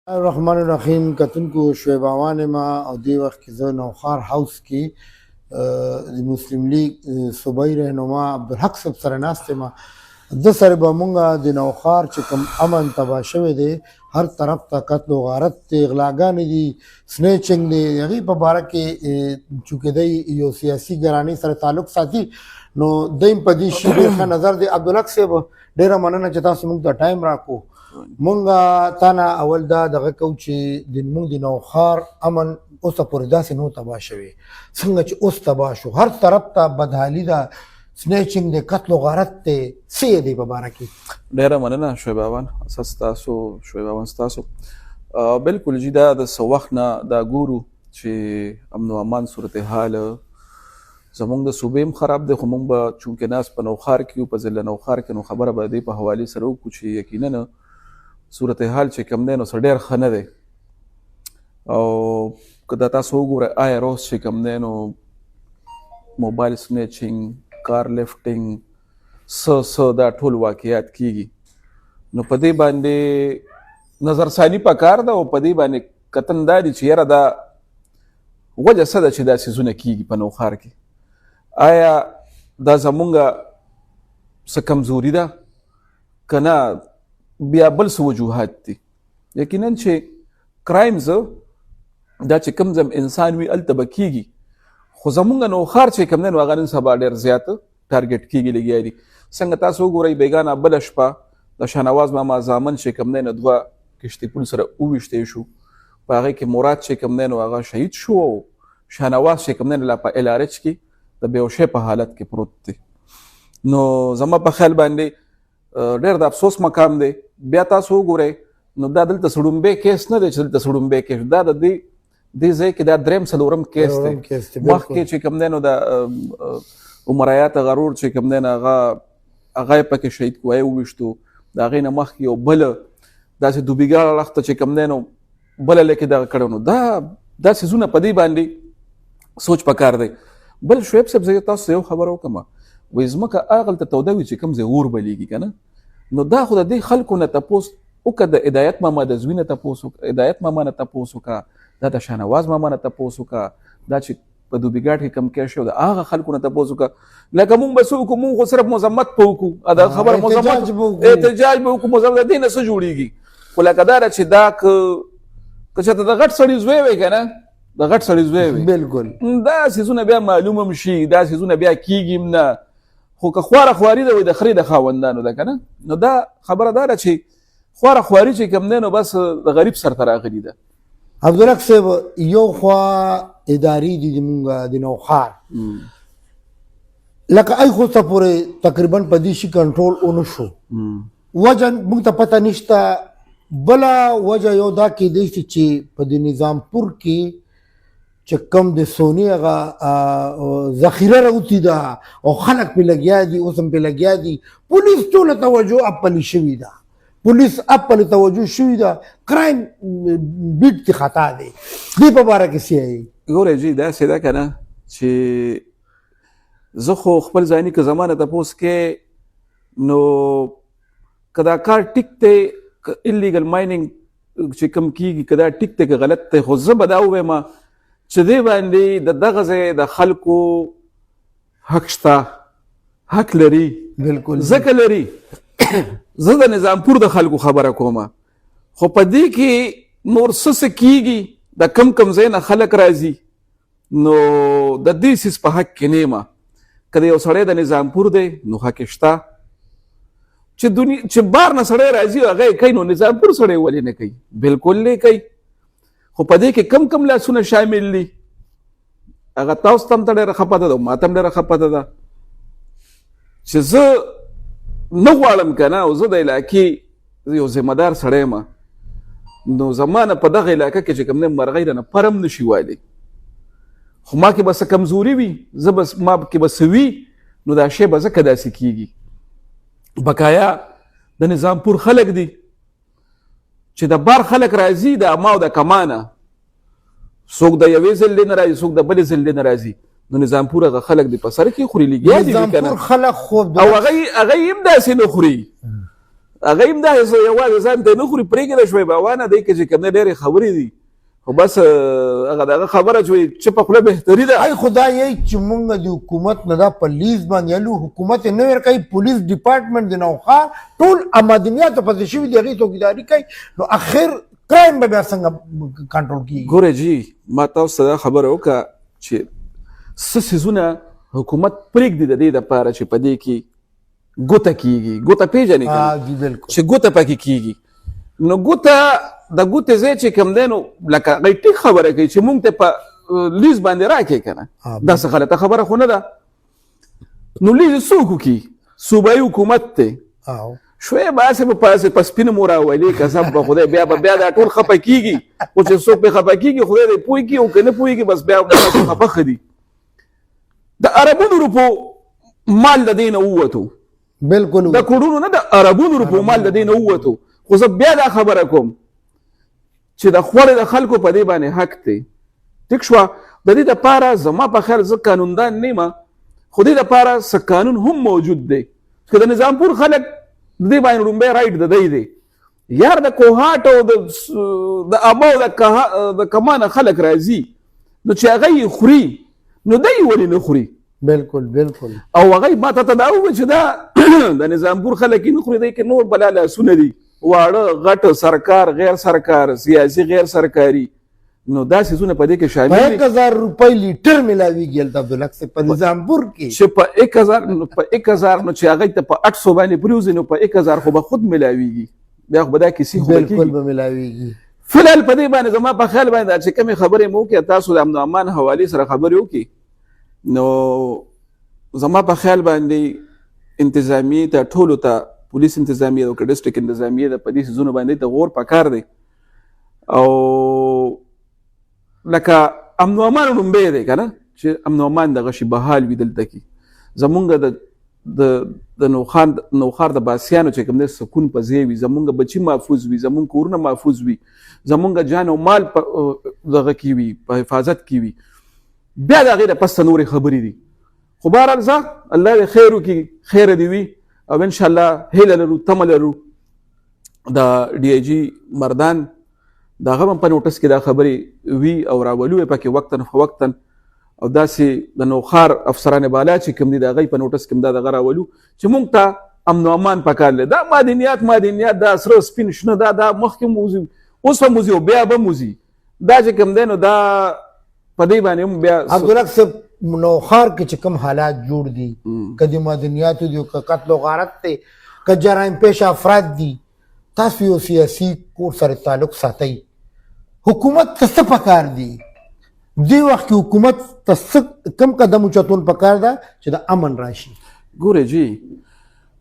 الرحمن الرحیم کتونکو شعیب اوان ما او دی وخت کې زه نوخار هاوس کې د مسلم لیگ صوبایي رهنما عبدالحق صاحب سره ناست یم. د سره به مونږ د نوخار چې کوم امن تباه شوی دی، هر طرف ته قتل و غارت دی، غلاګانې دي، سنیچنګ دی، هغې په باره کې چونکې دی یو سیاسي ګرانۍ سره تعلق ساتي نو دی په دې شي ډېر ښه نظر دی. عبدالحق صاحب ډېره مننه چې تاسو مونږ ته ټایم راکړو. مونږ تا نه اول دا دغه کوو چې مونږ د نوخار امن اوسه پورې داسې نو تباه شوی، څنګه چې اوس تباه شو، هر طرف ته بدحالي ده، سنیچنګ دی، قتل و غارت دی، څه یې دی په باره کې؟ ډېره مننه شعیب اوان ستاسو. شعیب اوان ستاسو بلکل جی دا د څه وخت نه دا ګورو چې امن و امان صورتحال زمونږ د صوبې هم خراب دی، خو مونږ به چونکې ناست په نوخار کې یو، په ضلع نوخار کې، نو خبره به دې په حوالې سره وکړو چې یقینا صورتحال چې کوم دی نو څه ډېر ښه نه دی. او که دا تاسو وګورئ آیا روز چې کوم دی نو موبایل سنیچنګ، کار لفټنګ، څه دا ټول واقعیات کیږي، نو په دې باندې نظرثاني پکار ده او په دې باندې کتن دا دي چې یاره دا وجه څه ده چې دا څیزونه کیږي په نوخار کې. آیا دا زمونږ څه کمزوري ده که نه بیا بل څه وجوهات دي؟ یقینا چې کرایمز دا چې کوم ځم انسان وي هلته به کیږي، خو زمونږ نوخار چې کوم دی نو هغه نن سبا ډېر زیات ټارګټ کیږي لګیا دي. څنګه تاسو وګورئ بیګانه بله شپه د شاهنواز ماما زامن چې کوم دی نو 2 کشتي پول سره وویشتی شو، په هغې کې مراد چې کوم دی نو هغه شهید شو او شاهنواز چې کوم دی نو لا په LRH کې د بېهوشۍ په حالت کې پروت دی. نو زما په خیال باندې ډېر د افسوس مقام دی. بیا تاسو وګورئ نو دا دلته سړومبی کیس نه دی چې دلته سړومبی کیس، دا د دې ځای کې دا درېیم څلورم کیس دی. مخکې چې کوم دی نو د عمریات غرور چې کوم دی نو هغه یې پکې شهید کوی وویشتو، د هغې نه مخکې یو بله داسې دوبیګاړه لخته چې کوم دی نو بله لیکې دغه کړی نو دا څیزونه په دې باندې سوچ پکار دی. بل شعیب صاحب زه تاسو ته یو خبره وکړم، وایي ځمکه هغلته توده وي چې کوم ځای اور بلیږي که نه، نو دا خو د دې خلکو نه تپوس وکړه، د هدایت ماما د زوی نه تپوس وکړه، هدایت ماما نه تپوس وکړه، دا د شاهنواز ماما نه تپوس وکړه، دا چې په دوبیګاټ کې کم کې شو د هغه خلکو نه تپوس وکړه. لکه مونږ به څه وکړو، مونږ خو صرف مذمت په وکړو، دا خبره احتجاج به وکړو، مذمت د دې نه څه جوړېږي. خو لکه دا ده چې دا که چېرته د غټ سړي زوی وی که نه، د غټ سړي زوی وي، بلکل دا څیزونه بیا معلوم هم شي، دا څیزونه بیا کیږي هم نه. خو که خواره خواري ده وایي د خرې د خاوندانو ده که نه، نو دا خبره دا ده چې خواره خواري چې کوم دی نو بس د غریب سر ته راغلي ده. عبدالحق صاحب یو خوا ادارې دي زمونږ د نوخار، لکه ای خو ته پورې تقریبا په دې شي کنټرول ونه شو، وجه موږ ته پته نشته. بله وجه یو دا کیدی شي چې په د نظامپور کې چې کوم د سوني هغه ذخیره راوتي ده او خلک پې لګیا دي، اوس هم پې لګیا دي، پولیس ټوله توجه اپلې شوي ده، پولیس اپلې توجه شوي ده، کرایم بیټ کې خطا دی. دې په باره کې څه یې؟ ګورئ جي داسې ده که نه چې زه خو خپل ځاني که زما نه تپوس کې نو که دا کار ټیک دی، که انلیګل مایننګ چې کوم کېږي که دا ټیک دی که غلط دی، خو زه به دا ووایم چې دې باندې د دغه ځای د خلکو حق شته، حق لري، بلکل ځکه لري. زه د نظامپور د خلکو خبره کوم، خو په دې کې نور څه کېږي، د کم ځای نه خلک راځي، نو د دې څیز په حق کې نه یم. که د یو سړی د نظامپور دی نو حق شته، چې بار نه سړی راځي هغه یې کوي، نو نظامپور سړی ولې نه کوي؟ بلکل نه کوي. خو په دې کې کم لاسونه شامل دي، هغه تاسو ته هم ته ډېره ښه پته ده او ما ته هم ډېره ښه پته ده چې زه نه غواړم که نه، او زه د علاقې یو ذمه دار سړی یم، نو زما نه په دغه علاقه کې چې کوم دی مرغۍ رانه پر هم نشي والی، خو ما کې به څه کمزوري وي، ما کې به څه وي، نو دا شی به ځکه داسې کېږي. بقایا د نظامپور خلک دي چې د بار خلک راځي د اما او د کمانه، څوک د یوې ضلعې نه راځي، څوک د بلې ضلعې نه راځي، نو نظامپور هغه خلک دي په سر کې خوري لګیا دي که نه، او هغه هم داسې نه خوري. هغه هم دا یوازې ځان ته نه خوري پرېږده شوی باوانه دی که چې کوم دی ډېرې خبرې دي خو بس هغه دغه خبره چې چپه خوله بهتري ده. ای خدا یې چې مونږ د حکومت نه دا پولیس باندې یلو حکومت یې نه ورکوي پولیس ډپارټمنټ د نوښار ټول امدنیاتو پسې شوي دي هغې څوکیداري کوي نو اخر کرایم به بیا څنګه کنټرول کېږي. ګوره جي ما تاسو ته دا خبره وکړه چې څه څیزونه حکومت پرېږدي د دې دپاره چې په دې کې ګوته کېږي. ګوته پېژنې جی بالکل چې ګوته پکې کېږي نو ګوته د ګوتې ځای چې کوم دی نو لکه هغوی ټیک خبره کوي چې مونږ ته په لیز باندې راکړې که نه داسې غلطه خبره خو نه ده. نو لیز څوک وکړي صوبایي حکومت دی شوی به هسې به په سپینه مو راولي قسم په خدای بیا دا ټول خفه کېږي خو چې څوک پرې خفه کېږي خدای دې پوه کړي او که نه پوهېږي بس بیا خفه ښه دي. د عربونو روپو مال د دې نه ووتو بالکل د کروڑونو نه د عربونو روپو مال د دې نه ووتو خو زه بیا دا خبره کوم چې د خوړې د خلکو په دې باندې حق دی. ټیک شوه د دې دپاره زما په خیال زه قانوندان نه یم خو دې دپاره څه قانون هم موجود دی که د نظامپور خلک د دې باندې لومبی رایټ د دی دی یار د کوهاټ او د امو د کمانه خلک راځي نو چې هغه یې خوري نو دی ولې نه خوري. بالکل بالکل او هغه ما ته دا وویل چې دا د نظامپور خلک یې نه خوري دی که نور بلا لاسونه دي واړه غټ سرکار غیر سرکار سیاسي غیر سرکاري نو دا څیزونه په دې کې شامل دي. 1000 روپۍ لیټر ملاویږي هلته عبدالحق صاحب په نظامپور کې چې په 1000 نو چې هغوی ته په 800 باندې پرېوځي نو په 1000 خو به خود ملاویږي بیا خو به دا کیسې خو بالکل به ملاویږي. فلحال په دې باندې زما په خیال باندې چې کومې خبرې مو وکړې تاسو د امن و امان حوالې سره خبرې وکړي نو زما په خیال باندې انتظامیې ته ټولو ته پولیس انتظامیه او که ډسټرک انتظامیه د په دې څیزونو باندې د غور پکار دی او لکه امن و امان لومبی دی که نه چې امن و امان دغه شي بحال وي دلته کې زمونږ د نوښار د باسیانو چې کوم دی سکون په ځای وي زمونږ بچي محفوظ وي زمونږ کورونه محفوظ وي زمونږ جان او مال په دغه کې وي په حفاظت کې وي بیا د هغې د پسته نورې خبرې دي خو بهرحال زه الله دې خیر وکړي خیره دې وي او انشاءالله هیله لرو تمه لرو د ډي آی جي مردان د هغه هم په نوټس کې دا خبرې وي او راولو یې پکې وقتاً فوقتاً او داسې د نوښار افسران بالا چې کوم دي د هغوی په نوټس کې هم دا دغه راولو چې مونږ ته امن و امان پکار دی. دا معدنیات دا سره سپین شنه دا مخکې موزي اوس هم موزي او بیا به موزي دا چې کوم دی نو دا په دې باندې هم بیا عبدالحق صاحب نوښار کې چې کوم حالات جوړ دي که د معدنیاتو دي که قتل و غارت دی که جرایم پیشه افراد دي تاسو یو سیاسي کور سره تعلق ساتئ حکومت ته څه پکار دي دې وخت کې حکومت ته څه کم قدم اوچتول پکار ده چې د امن راشي. ګورې جي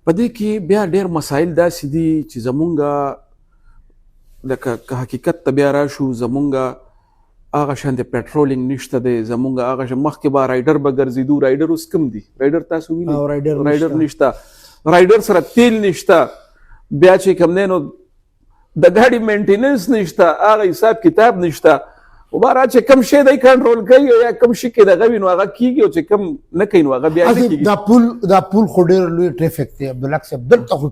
په دې کې بیا ډېر مسایل داسې دي چې زمونږ لکه حقیقت ته بیا راشو زمونږ هغه شانتې پیټرولینګ نشته دی زمونږ هغه مخکې به رایډر به ګرځېدو رایډر اوس کم دي رایډر تاسو وینئ رایډر نشته رایډر سره تیل نشته بیا چې کوم دی نو د ګاډي مینټیننس نشته هغه حساب کتاب نشته خو بهرحال چې کم شی دی کنټرول کوي یا کم شي کې دغه وي نو هغه کېږي او چې کم نه کوي نو هغه بیا نه کېږي. دا پول خو ډېر لوی ټریفک دی عبدالحق صاحب دلته خو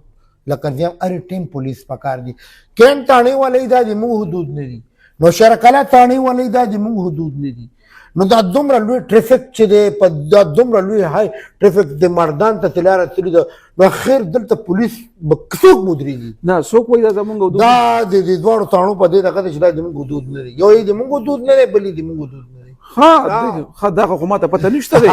لکه دیم هر ټیم پولیس پکار دي کین تاڼې والی دا زموږ حدود نه دي نو شرکله تاڼې والی دا زموږ حدود نه دي نو دا دومره لوی ټریفک چې دی په دا دومره لوی های ټریفک د مردان ته طلا راتلي ده نو اخر دلته پولیس به څوک مدرېږي نه څوک وایي دا زموږ حدود دا د دواړو تاڼو په دې دغه دی چې دا زموږ حدود نه دي یو یې زموږ حدود نه دی بل یې زموږ حدود نه دی. ها دغه خو ماته پته نشته دی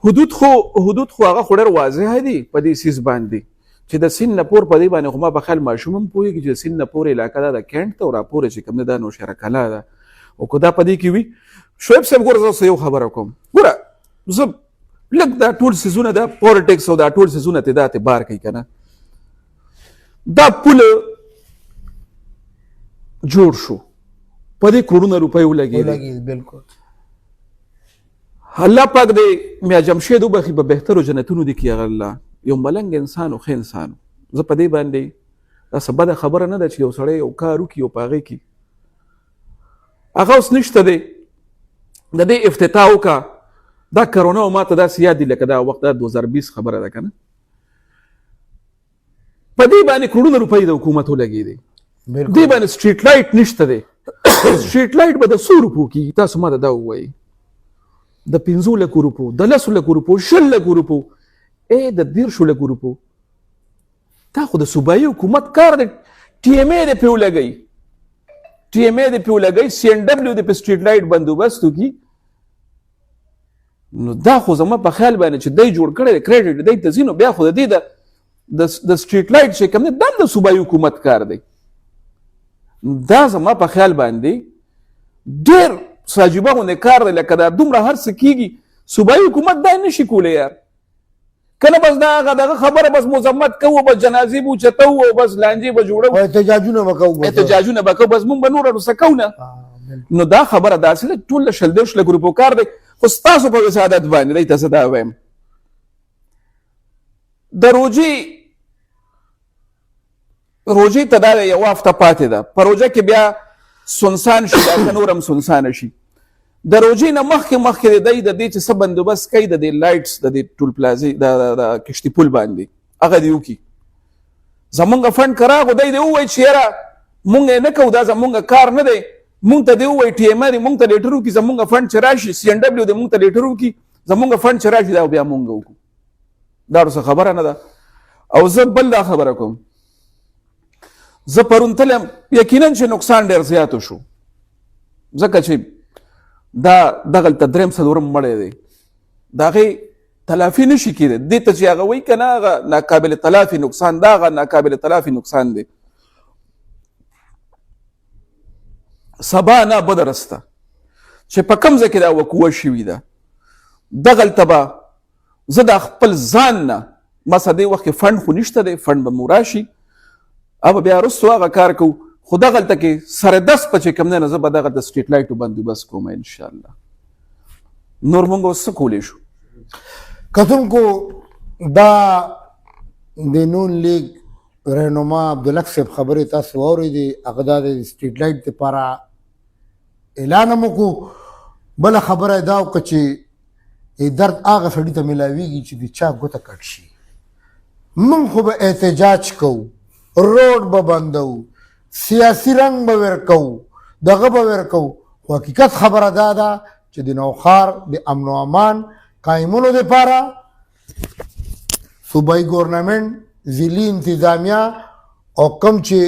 حدود خو هغه خو ډېر واضح دي په دې سیز باندې چې د سین نپور په دې باندې خو ما په خیال ماشوم هم پوهېږي چې سین نپور علاقه دا د کینټ ته او راپورې چې کوم دی دا نوشهره کلا ده او که دا په دې کې وي شعیب صاحب ګوره زه یو خبره کوم ګوره زه لږ دا ټول سیزونه دا پولیټکس او دا ټول سیزونه ته دا ته بار کوي که نه دا پوله جوړ شو په دې کروڑونه روپۍ ولګېدې بالکل الله پاک دې میا جمشید وبخي په بهترو جنتونو دي کې هغه الله یو ملنګ انسان او ښه انسان زه په دې باندې دا څه بده خبره نه ده چې یو سړی یو کار وکړي او په هغې کې هغه اوس نشته دی د دې افتتاح وکړه دا کرونا او ما ته داسې یاد دي لکه دا وخت دا 2020 خبره ده که نه په دې باندې کروڑونه روپۍ د حکومت ولګېدې. بالکل دې باندې سټریټ لایټ نشته دی. سټریټ لایټ به د 100 روپو کېږي. تاسو ما ته دا ووایئ د 15 لکو روپو، د 10 لکو روپو، 20 لکو روپو، د 13 لکو روپو. دا خو د صوبایي حکومت کار دی. ټي ایم اے دې پې ولګوي، ټي ایم اے دې پې ولګوي، سی این ډبلیو دې په سټریټ لایټ بندوبست وکړي. نو دا خو زما په خیال باندې چې دی جوړ کړی دی کریډټ دی ته ځي، نو بیا خو د دې د سټریټ لایټ چې کوم دی دا د صوبایي حکومت کار دی. دا زما په خیال باندې ډېر ساجیبه غوندې کار دی. لکه دا دومره هر څه کېږي صوبایي حکومت دا نشي کولی یار. کله بس دا هغه دغه خبره بس مذمت کوو، بس جنازې به اوچتو او بس لانجې به جوړو، احتجاجونه به کوو، به کوو، بس مونږ به نور څه کوو نه. نو دا خبره داسې ده ټول 100 لکو روپو کار دی. خو ستاسو په وسادت باندې دی تاسو دا وایم د روجې ته دا یو هفته پاتې ده. په روجه کې بیا سنسان شي، دا نور هم سنسانه شي. د روجې نه مخکې دی د دې چې څه بندوبست کوي د دې لایټس د دې ټول پلازې د کشتي پل باندې هغه دې وکړي. زمونږ فنډ که راغو دی ووایي چې یاره مونږ یې نه کوو، دا زمونږ کار نه دی. مونږ ته دې ووایي ټي ایم اې دې مونږ ته لیټر وکړي، زمونږ فنډ چې راشي، سی این ډبلیو دې مونږ ته لیټر وکړي، زمونږ فنډ چې راشي دا بیا مونږ وکړو. دا څه خبره نه ده. او زه بل دا خبره کوم، زه پرون تلم یقینا چې نقصان ډېر زیات شو، ځکه چې دا دغلته 3 مړی دی، د هغې تلافي نه شي کېدی. دې ته چې هغه وایي که نه هغه ناقابل تلافي نقصان، دا هغه ناقابل تلافي نقصان دی. سبا نه بد رسته چې په کوم ځای کې دا وقوع شوې ده، دغلته به زه د خپل ځان نه مثلا دې وخت کې فنډ خو نشته دی، فنډ به مو راشي، او بیا وروستو هغه کار کوو. خو دغلته کې سره 10 په چې کوم دی نو زه به دغلته سټریټ لایټو بندوبست کوم انشاءالله. نور مونږ اوس څه کولی شو؟ کتونکو دا د نون لیگ رهنما عبدالحق صاحب خبرې تاسو واورېدې. هغه دا د سټریټ لایټ دپاره اعلان هم وکړو. بله خبره یې دا وکړه چې درد هغه سړي ته میلاویږي چې د چا ګوته کټ شي. موږ خو به احتجاج کوو، روډ به بندوو، سیاسي رنګ به ورکوو، دغه به ورکوو. خو حقیقت خبره دا ده چې د نوښار د امن و امان قایمولو دپاره صوبایي ګورنمنټ، ضلعي انتظامیه او کوم چې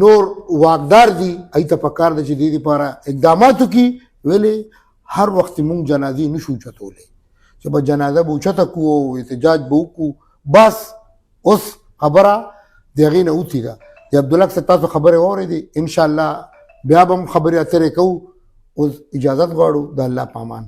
نور واکدار دي هغوی ته پکار ده چې دې دپاره اقدامات وکړي. ولې هر وخت مونږ جنازې نشو اوچتولی چې به جنازه به اوچته کړو او احتجاج به وکړو. بس اوس خبره د هغې نه اوتې ده. د عبدالحق صاحب تاسو خبرې واورېدې، انشاءالله بیا به هم خبرې اترې کوو. اوس اجازت غواړو. د الله په امان.